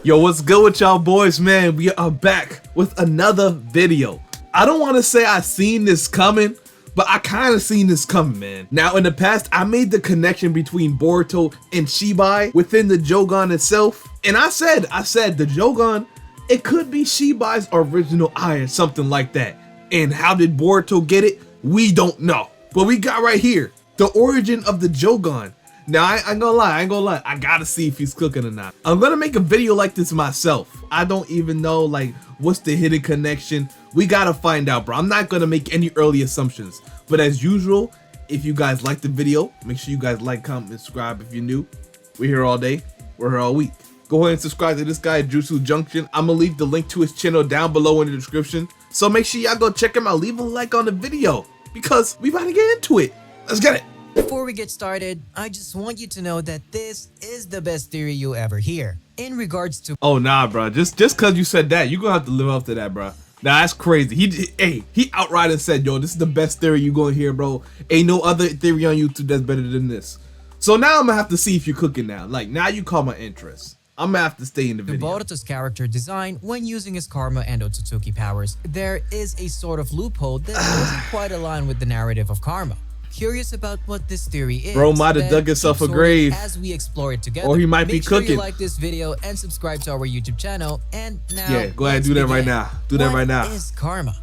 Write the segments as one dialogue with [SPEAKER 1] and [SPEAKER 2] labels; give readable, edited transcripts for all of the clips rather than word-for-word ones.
[SPEAKER 1] Yo, what's good with y'all boys, man? We are back with another video. I don't want to say I seen this coming, but I kind of seen this coming, man. Now, in the past, I made the connection between Boruto and Shibai within the JOUGAN itself. And I said the JOUGAN, it could be Shibai's original eye or something like that. And how did Boruto get it? We don't know. But we got right here, the origin of the JOUGAN. Now, I ain't gonna lie, I gotta see if he's cooking or not. I'm gonna make a video like this myself. I don't even know, like, what's the hidden connection. We gotta find out, bro. I'm not gonna make any early assumptions. But as usual, if you guys like the video, make sure you guys like, comment, and subscribe if you're new. We're here all day, we're here all week. Go ahead and subscribe to this guy, Jutsu Junction. I'm gonna leave the link to his channel down below in the description. So make sure y'all go check him out, leave a like on the video, because we about to get into it. Let's get it.
[SPEAKER 2] Before we get started, I just want you to know that this is the best theory you'll ever hear. In regards to—
[SPEAKER 1] Oh nah, bro. Just cause you said that, you gonna have to live up to that, bro. Nah, that's crazy. He outright and said, yo, this is the best theory you gonna hear, bro. Ain't no other theory on YouTube that's better than this. So now I'm gonna have to see if you're cooking now. Like, now you caught my interest. I'm gonna have to stay in the video.
[SPEAKER 2] Boruto's character design when using his karma and OTSUTSUKI powers, there is a sort of loophole that doesn't quite align with the narrative of karma. Curious about what this theory is?
[SPEAKER 1] Bro might have dug himself a grave
[SPEAKER 2] as we explore it together.
[SPEAKER 1] Or he might be cooking.
[SPEAKER 2] Make sure you like this video and subscribe to our YouTube channel. And now,
[SPEAKER 1] yeah, go ahead and do that right now. Do that right now.
[SPEAKER 2] What is karma?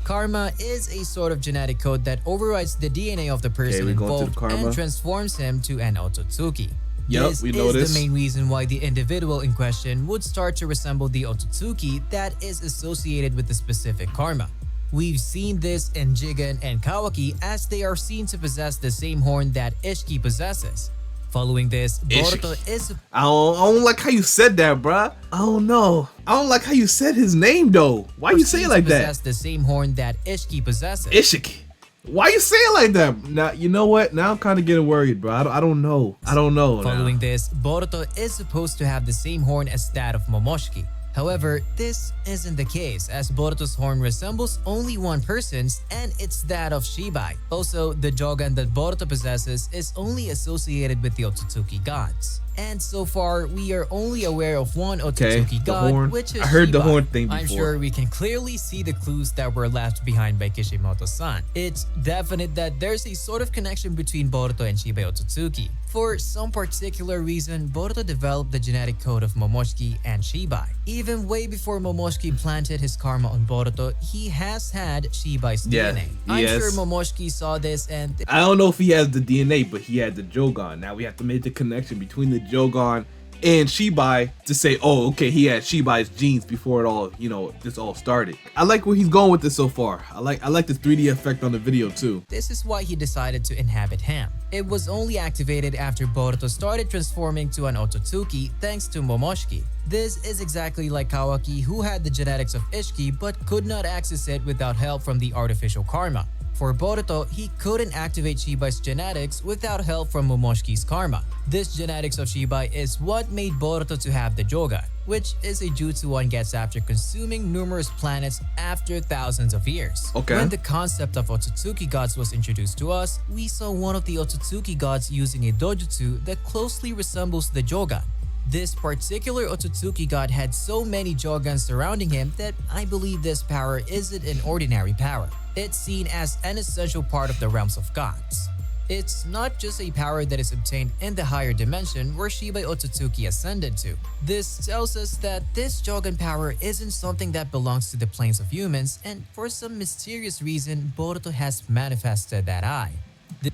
[SPEAKER 2] Karma is a sort of genetic code that overrides the DNA of the person involved and transforms him to an OTSUTSUKI.
[SPEAKER 1] Yep, we know this.
[SPEAKER 2] This is the main reason why the individual in question would start to resemble the OTSUTSUKI that is associated with the specific karma. We've seen this in JOUGAN and Kawaki as they are seen to possess the same horn that Ishiki possesses. Following this, Boruto is—
[SPEAKER 1] I don't like how you said that, bruh. I don't know. I don't like how you said his name, though. Why you say it like that?
[SPEAKER 2] Possess the same horn that Ishiki possesses.
[SPEAKER 1] Ishiki. Why you say it like that? Now, you know what? Now I'm kind of getting worried, bro. I don't know.
[SPEAKER 2] Following this, Boruto is supposed to have the same horn as that of Momoshiki. However, this isn't the case as Boruto's horn resembles only one person's and it's that of Shibai. Also, the JOUGAN that Boruto possesses is only associated with the OTSUTSUKI gods. And so far, we are only aware of one OTSUTSUKI god, which is
[SPEAKER 1] I heard
[SPEAKER 2] Shibai.
[SPEAKER 1] the horn thing before.
[SPEAKER 2] I'm sure we can clearly see the clues that were left behind by Kishimoto-san. It's definite that there's a sort of connection between Boruto and Shibai OTSUTSUKI. For some particular reason, Boruto developed the genetic code of Momoshiki and Shibai. Even way before Momoshiki planted his karma on Boruto, he has had Shibai's DNA. I'm sure Momoshiki saw this and—
[SPEAKER 1] I don't know if he has the DNA, but he had the JOUGAN. Now we have to make the connection between the JOUGAN and Shibai to say, oh, okay, he had Shibai's genes before it all, you know, this all started. I like where he's going with this so far. I like the 3D effect on the video too.
[SPEAKER 2] This is why he decided to inhabit him. It was only activated after Boruto started transforming to an OTSUTSUKI thanks to Momoshiki. This is exactly like Kawaki, who had the genetics of Ishiki but could not access it without help from the artificial karma. For Boruto, he couldn't activate Shibai's genetics without help from Momoshiki's karma. This genetics of Shibai is what made Boruto to have the JOUGAN, which is a jutsu one gets after consuming numerous planets after thousands of years. When the concept of OTSUTSUKI gods was introduced to us, we saw one of the OTSUTSUKI gods using a dojutsu that closely resembles the JOUGAN. This particular OTSUTSUKI god had so many JOUGANs surrounding him that I believe this power isn't an ordinary power. It's seen as an essential part of the realms of gods. It's not just a power that is obtained in the higher dimension where Shibai OTSUTSUKI ascended to. This tells us that this JOUGAN power isn't something that belongs to the planes of humans, and for some mysterious reason, Boruto has manifested that eye.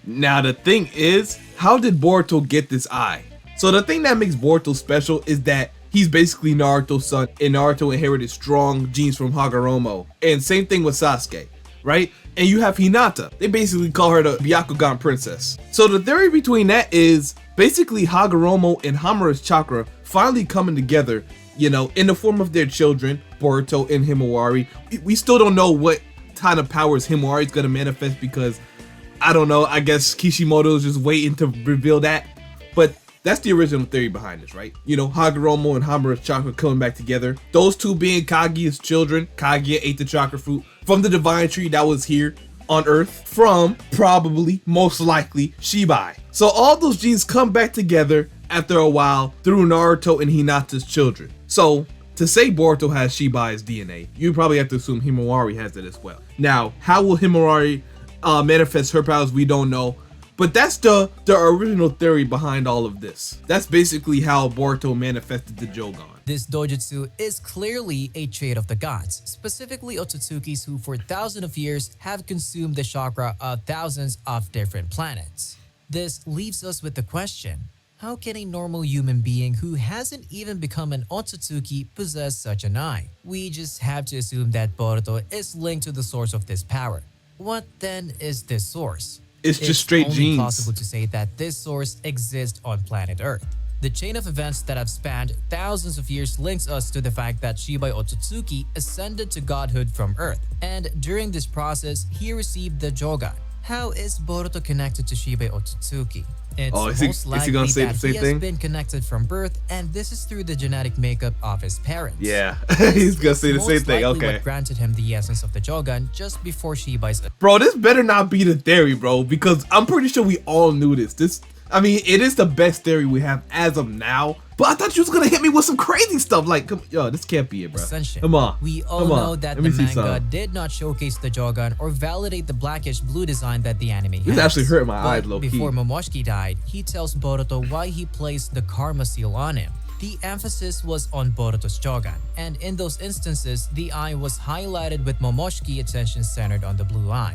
[SPEAKER 1] Now the thing is, how did Boruto get this eye? So the thing that makes Boruto special is that he's basically Naruto's son, and Naruto inherited strong genes from Hagoromo. And same thing with Sasuke, right? And you have Hinata. They basically call her the Byakugan princess. So the theory between that is basically Hagoromo and Hamura's chakra finally coming together, you know, in the form of their children, Boruto and Himawari. We still don't know what kind of powers Himawari's gonna manifest because, I don't know, I guess Kishimoto's just waiting to reveal that. But that's the original theory behind this, right? You know, Hagoromo and Hamura's chakra coming back together. Those two being Kaguya's children. Kaguya ate the chakra fruit from the divine tree that was here on Earth from probably, most likely, Shibai. So all those genes come back together after a while through Naruto and Hinata's children. So So to say Boruto has Shibai's DNA, you probably have to assume Himawari has it as well. Now, how will Himawari manifest her powers? We don't know. But that's the original theory behind all of this. That's basically how Boruto manifested the JOUGAN.
[SPEAKER 2] This dojutsu is clearly a trait of the gods, specifically Otsutsukis who for thousands of years have consumed the chakra of thousands of different planets. This leaves us with the question, how can a normal human being who hasn't even become an Otsutsuki possess such an eye? We just have to assume that Boruto is linked to the source of this power. What then is this source?
[SPEAKER 1] It's just straight genes.
[SPEAKER 2] It's only possible to say that this source exists on planet Earth. The chain of events that have spanned thousands of years links us to the fact that Shibai Otsutsuki ascended to godhood from Earth, and during this process, he received the JOUGAN. How is Boruto connected to Shibai Otsutsuki? It's most likely that he has been connected from birth, and this is through the genetic makeup of his parents.
[SPEAKER 1] Yeah, he's gonna say the same thing. Okay.
[SPEAKER 2] What granted him the essence of the JOUGAN just before Shibai's.
[SPEAKER 1] Bro, this better not be the theory, bro, because I'm pretty sure we all knew this. I mean, it is the best theory we have as of now. But I thought you was gonna hit me with some crazy stuff. Like, yo, this can't be it, bro.
[SPEAKER 2] Ascension.
[SPEAKER 1] Come on.
[SPEAKER 2] We all know that the manga did not showcase the JOUGAN or validate the blackish blue design that the anime has.
[SPEAKER 1] This actually hurt my eyes, low key.
[SPEAKER 2] Before Momoshiki died, he tells Boruto why he placed the karma seal on him. The emphasis was on Boruto's JOUGAN, and in those instances, the eye was highlighted with Momoshiki attention centered on the blue eye.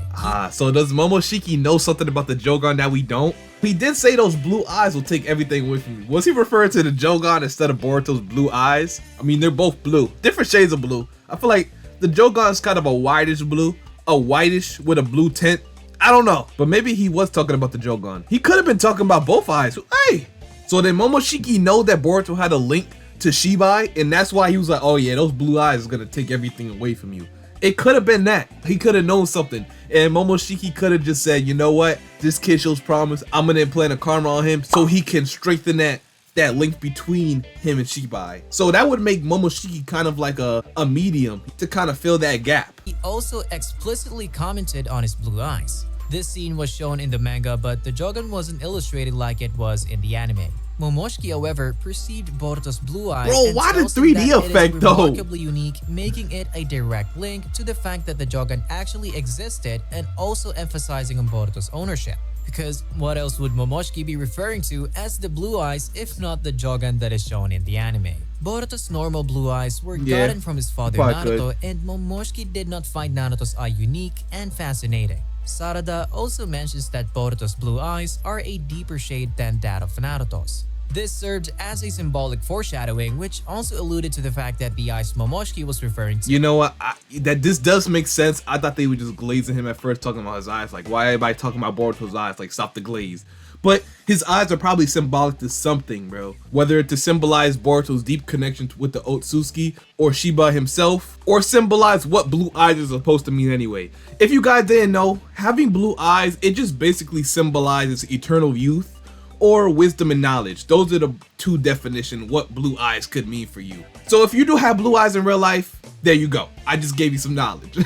[SPEAKER 1] So does Momoshiki know something about the JOUGAN that we don't? He did say those blue eyes will take everything away from me. Was he referring to the JOUGAN instead of Boruto's blue eyes? I mean, they're both blue, different shades of blue. I feel like the JOUGAN is kind of a whitish blue, a whitish with a blue tint. I don't know, but maybe he was talking about the JOUGAN. He could have been talking about both eyes. Hey! So did Momoshiki know that Boruto had a link to Shibai, and that's why he was like, oh yeah, those blue eyes is gonna take everything away from you. It could have been that. He could have known something, and Momoshiki could have just said, you know what, this kid shows promise, I'm gonna implant a karma on him so he can strengthen that link between him and Shibai. So that would make Momoshiki kind of like a medium to kind of fill that gap.
[SPEAKER 2] He also explicitly commented on his blue eyes. This scene was shown in the manga, but the JOUGAN wasn't illustrated like it was in the anime. Momoshiki, however, perceived Boruto's blue eyes.
[SPEAKER 1] Bro, why the 3D effect though?
[SPEAKER 2] Remarkably unique, making it a direct link to the fact that the JOUGAN actually existed, and also emphasizing on Boruto's ownership. Because what else would Momoshiki be referring to as the blue eyes if not the JOUGAN that is shown in the anime? Boruto's normal blue eyes were gotten from his father Naruto, and Momoshiki did not find Naruto's eye unique and fascinating. Sarada also mentions that Boruto's blue eyes are a deeper shade than that of Naruto's. This served as a symbolic foreshadowing, which also alluded to the fact that the eyes Momoshiki was referring to.
[SPEAKER 1] You know what? That this does make sense. I thought they were just glazing him at first, talking about his eyes. Like, why everybody talking about Boruto's eyes? Like, stop the glaze. But his eyes are probably symbolic to something, bro. Whether it's to symbolize Boruto's deep connection with the OTSUTSUKI or Shiba himself, or symbolize what blue eyes are supposed to mean anyway. If you guys didn't know, having blue eyes, it just basically symbolizes eternal youth or wisdom and knowledge. Those are the two definitions what blue eyes could mean for you. So if you do have blue eyes in real life, there you go. I just gave you some knowledge.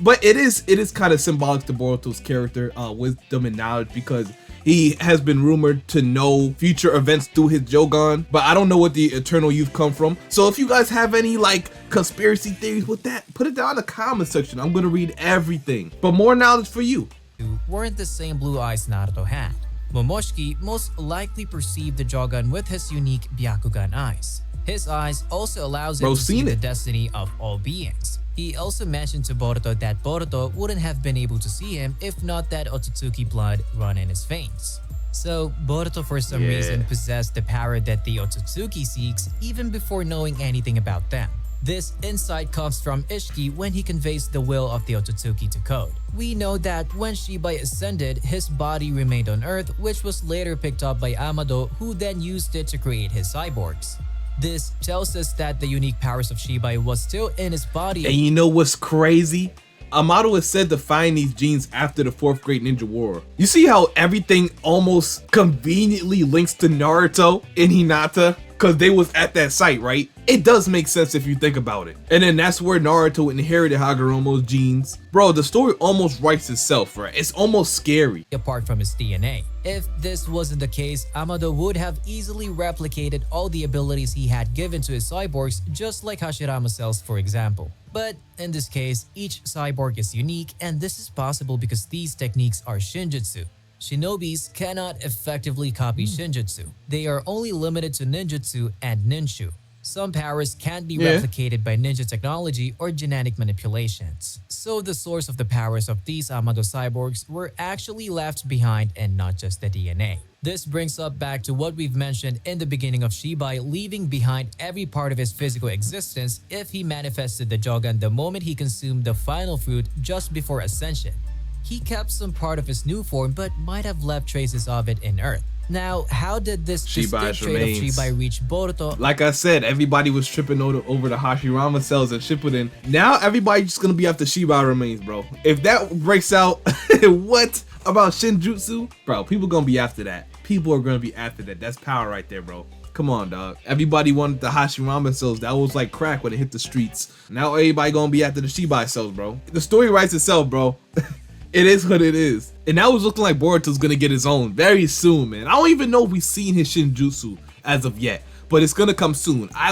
[SPEAKER 1] But it is kind of symbolic to Boruto's character, wisdom and knowledge, because he has been rumored to know future events through his JOUGAN, but I don't know what the eternal youth come from. So if you guys have any like conspiracy theories with that, put it down in the comment section. I'm gonna read everything. But more knowledge for you.
[SPEAKER 2] Weren't the same blue eyes Naruto had. Momoshiki most likely perceived the JOUGAN with his unique Byakugan eyes. His eyes also allows him to see the destiny of all beings. He also mentioned to Boruto that Boruto wouldn't have been able to see him if not that Otsutsuki blood run in his veins. So Boruto for some reason possessed the power that the Otsutsuki seeks even before knowing anything about them. This insight comes from Ishiki when he conveys the will of the Otsutsuki to Code. We know that when Shibai ascended, his body remained on Earth, which was later picked up by Amado, who then used it to create his cyborgs. This tells us that the unique powers of Shibai was still in his body.
[SPEAKER 1] And you know what's crazy? Amado is said to find these genes after the 4th Great Ninja War. You see how everything almost conveniently links to Naruto and Hinata? because they was at that site, right? It does make sense if you think about it. And then that's where Naruto inherited Hagoromo's genes. Bro, the story almost writes itself, right? It's almost scary.
[SPEAKER 2] Apart from his DNA. If this wasn't the case, Amado would have easily replicated all the abilities he had given to his cyborgs, just like Hashirama cells, for example. But in this case, each cyborg is unique, and this is possible because these techniques are Shinjutsu. Shinobis cannot effectively copy Shinjutsu. They are only limited to ninjutsu and ninshu. Some powers can't be replicated by ninja technology or genetic manipulations. So the source of the powers of these Amado cyborgs were actually left behind and not just the DNA. This brings up back to what we've mentioned in the beginning of Shibai leaving behind every part of his physical existence if he manifested the JOUGAN the moment he consumed the final fruit just before ascension. He kept some part of his new form but might have left traces of it in Earth. Now, how did this distinct trait of Shibai reach Boruto?
[SPEAKER 1] Like I said, everybody was tripping over the Hashirama cells and Shippuden. Now everybody's just gonna be after Shibai remains, bro. If that breaks out, what about Shinjutsu? Bro, people gonna be after that. People are gonna be after that. That's power right there, bro. Come on, dog. Everybody wanted the Hashirama cells. That was like crack when it hit the streets. Now everybody gonna be after the Shibai cells, bro. The story writes itself, bro. It is what it is. And now it's looking like Boruto's gonna get his own very soon, man. I don't even know if we've seen his Shinjutsu as of yet, but it's gonna come soon. I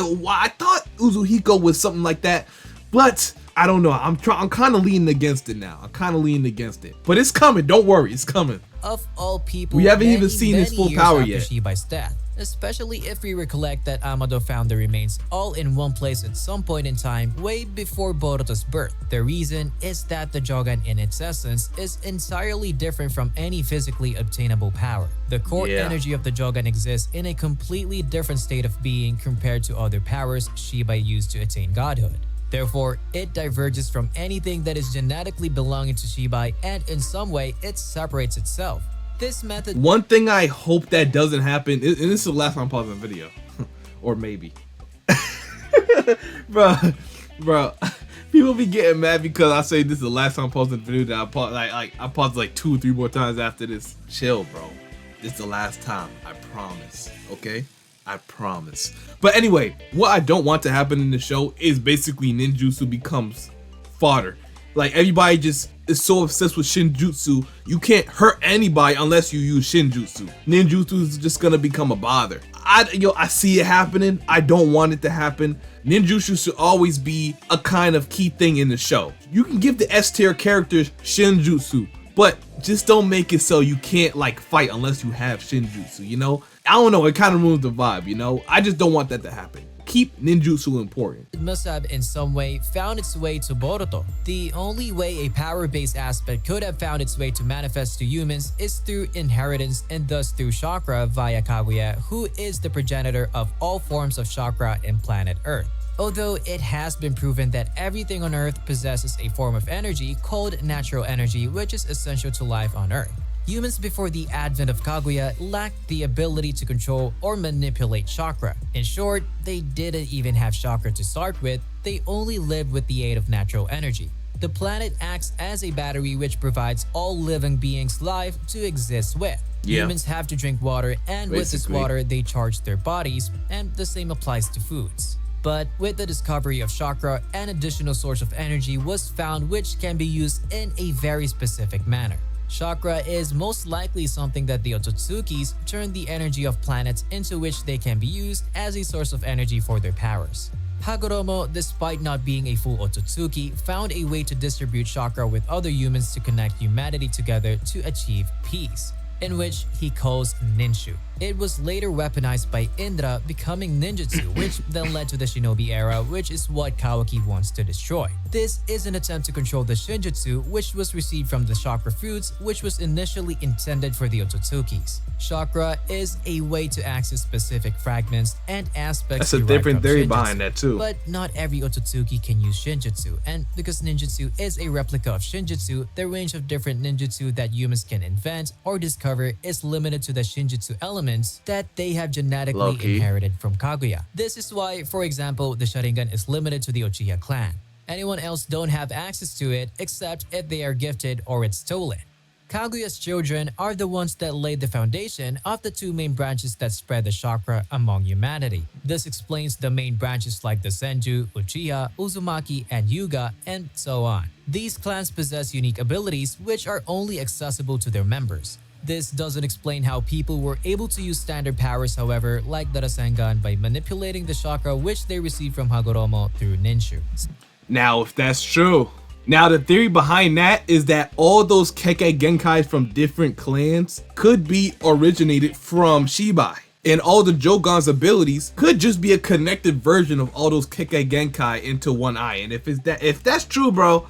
[SPEAKER 1] thought Uzuhiko was something like that, but I don't know. I'm kind of leaning against it now. I'm kind of leaning against it, but it's coming. Don't worry, it's coming.
[SPEAKER 2] Of all people,
[SPEAKER 1] we haven't even seen his full power yet.
[SPEAKER 2] Shibai's death, especially if we recollect that Amado found the remains all in one place at some point in time way before Boruto's birth. The reason is that the JOUGAN in its essence is entirely different from any physically obtainable power. The core energy of the JOUGAN exists in a completely different state of being compared to other powers Shibai used to attain godhood. Therefore, it diverges from anything that is genetically belonging to Shibai, and in some way, it separates itself. This method—
[SPEAKER 1] One thing I hope that doesn't happen, and this is the last time I'm pausing the video, or maybe. bro, people be getting mad because I say this is the last time I'm posting the video that I paused, I paused like 2 or 3 more times after this. Chill, bro. This is the last time, I promise, okay? I promise. But anyway, what I don't want to happen in the show is basically ninjutsu becomes fodder. Like everybody just is so obsessed with Shinjutsu, you can't hurt anybody unless you use Shinjutsu. Ninjutsu is just gonna become a bother. I see it happening. I don't want it to happen. Ninjutsu should always be a kind of key thing in the show. You can give the S tier characters Shinjutsu, but just don't make it so you can't like fight unless you have Shinjutsu, you know? I don't know, it kind of ruins the vibe, you know? I just don't want that to happen. Keep ninjutsu important.
[SPEAKER 2] It must have in some way found its way to Boruto. The only way a power-based aspect could have found its way to manifest to humans is through inheritance and thus through chakra via Kaguya, who is the progenitor of all forms of chakra in planet Earth. Although it has been proven that everything on Earth possesses a form of energy called natural energy, which is essential to life on Earth. Humans before the advent of Kaguya lacked the ability to control or manipulate chakra. In short, they didn't even have chakra to start with, they only lived with the aid of natural energy. The planet acts as a battery which provides all living beings life to exist with. Humans have to drink water, and with this water they charge their bodies, and the same applies to foods. But with the discovery of chakra, an additional source of energy was found which can be used in a very specific manner. Chakra is most likely something that the OTSUTSUKIs turn the energy of planets into which they can be used as a source of energy for their powers. Hagoromo, despite not being a full OTSUTSUKI, found a way to distribute chakra with other humans to connect humanity together to achieve peace, in which he calls ninshu. It was later weaponized by Indra, becoming ninjutsu, which then led to the shinobi era, which is what Kawaki wants to destroy. This is an attempt to control the Shinjutsu, which was received from the chakra fruits, which was initially intended for the OTSUTSUKIs. Chakra is a way to access specific fragments and aspects.
[SPEAKER 1] That's a different theory behind that too.
[SPEAKER 2] But not every OTSUTSUKI can use Shinjutsu, and because ninjutsu is a replica of Shinjutsu, the range of different ninjutsu that humans can invent or discover is limited to the Shinjutsu elements that they have genetically inherited from Kaguya. This is why, for example, the Sharingan is limited to the Uchiha clan. Anyone else don't have access to it except if they are gifted or it's stolen. Kaguya's children are the ones that laid the foundation of the two main branches that spread the chakra among humanity. This explains the main branches like the Senju, Uchiha, Uzumaki, and Hyuga, and so on. These clans possess unique abilities which are only accessible to their members. This doesn't explain how people were able to use standard powers, however, like the Rasengan, by manipulating the chakra which they received from Hagoromo through Ninshu.
[SPEAKER 1] Now, if that's true, now the theory behind that is that all those Kekkei Genkai from different clans could be originated from Shibai. And all the Jougan's abilities could just be a connected version of all those Kekkei Genkai into one eye. And if that's true, bro,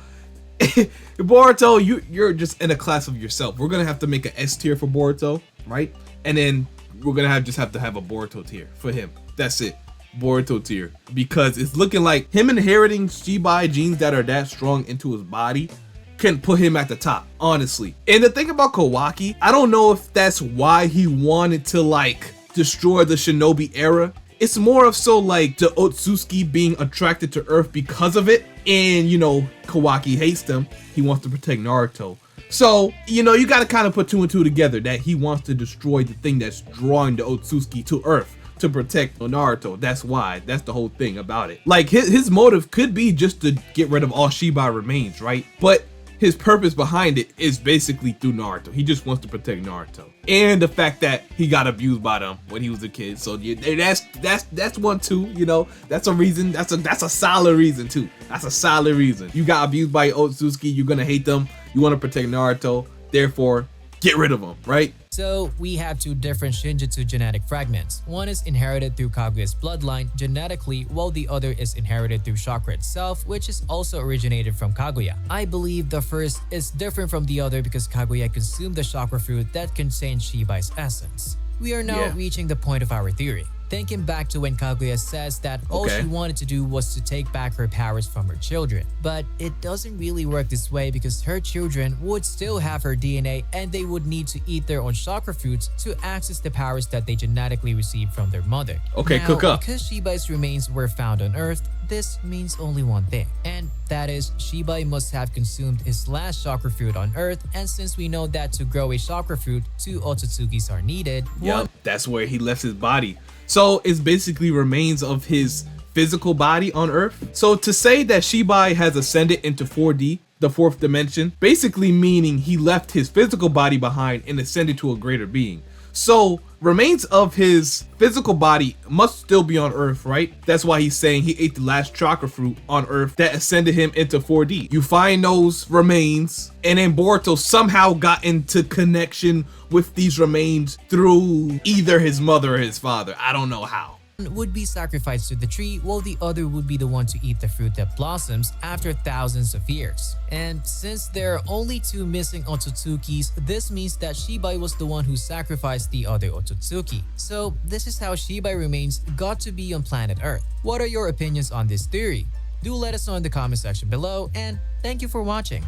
[SPEAKER 1] Boruto, you're just in a class of yourself. We're gonna have to make an S tier for Boruto, right? And then we're gonna have to have a Boruto tier for him. That's it. Boruto tier, because it's looking like him inheriting Shibai genes that are that strong into his body can put him at the top, honestly. And the thing about Kawaki, I don't know if that's why he wanted to like destroy the shinobi era. It's more of so like the OTSUTSUKI being attracted to Earth because of it, and you know, Kawaki hates them. He wants to protect Naruto. So, you know, you gotta kind of put two and two together, that he wants to destroy the thing that's drawing the OTSUTSUKI to Earth to protect Naruto. That's why. That's the whole thing about it. Like his motive could be just to get rid of all Shibai remains, right? But his purpose behind it is basically through Naruto. He just wants to protect Naruto, and the fact that he got abused by them when he was a kid. So yeah, that's one too. You know, that's a reason. That's a solid reason too. That's a solid reason. You got abused by OTSUTSUKI. You're gonna hate them. You want to protect Naruto. Therefore, get rid of them, right?
[SPEAKER 2] So, we have two different Shinjutsu genetic fragments. One is inherited through Kaguya's bloodline genetically, while the other is inherited through chakra itself, which is also originated from Kaguya. I believe the first is different from the other because Kaguya consumed the chakra fruit that contains Shibai's essence. We are now reaching the point of our theory. Thinking back to when Kaguya says that all she wanted to do was to take back her powers from her children. But it doesn't really work this way because her children would still have her DNA and they would need to eat their own chakra fruits to access the powers that they genetically received from their mother.
[SPEAKER 1] Okay,
[SPEAKER 2] now,
[SPEAKER 1] cook up.
[SPEAKER 2] Because Shibai's remains were found on Earth, this means only one thing, and that is Shibai must have consumed his last chakra fruit on Earth, and since we know that to grow a chakra fruit, 2 Otsutsukis are needed.
[SPEAKER 1] Yep, that's where he left his body. So it's basically remains of his physical body on Earth. So to say that Shibai has ascended into 4D, the fourth dimension, basically meaning he left his physical body behind and ascended to a greater being. So remains of his physical body must still be on Earth, right? That's why he's saying he ate the last chakra fruit on Earth that ascended him into 4D. You find those remains, and then Boruto somehow got into connection with these remains through either his mother or his father. I don't know how.
[SPEAKER 2] Would be sacrificed to the tree, while the other would be the one to eat the fruit that blossoms after thousands of years. And since there are only 2 missing Otsutsukis, this means that Shibai was the one who sacrificed the other Otsutsuki. So this is how Shibai remains got to be on planet Earth. What are your opinions on this theory? Do let us know in the comment section below, and thank you for watching.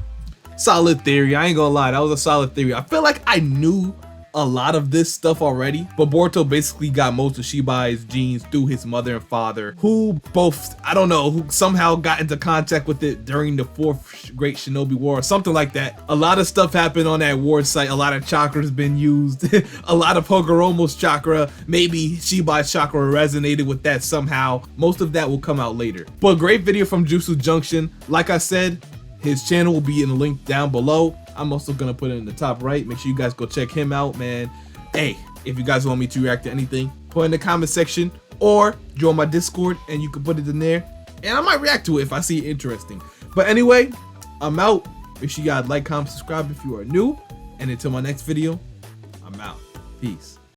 [SPEAKER 1] Solid theory. I ain't gonna lie, that was a solid theory. I feel like I knew a lot of this stuff already, but Boruto basically got most of Shibai's genes through his mother and father, who both, I don't know, who somehow got into contact with it during the 4th Great Shinobi War or something like that. A lot of stuff happened on that war site. A lot of chakra's been used. A lot of Hagoromo's chakra, maybe Shibai's chakra resonated with that somehow. Most of that will come out later. But great video from Jutsu Junction. Like I said, his channel will be in the link down below. I'm also gonna put it in the top right. Make sure you guys go check him out, man. Hey, if you guys want me to react to anything, put it in the comment section or join my Discord and you can put it in there. And I might react to it if I see it interesting. But anyway, I'm out. Make sure you guys like, comment, subscribe if you are new. And until my next video, I'm out. Peace.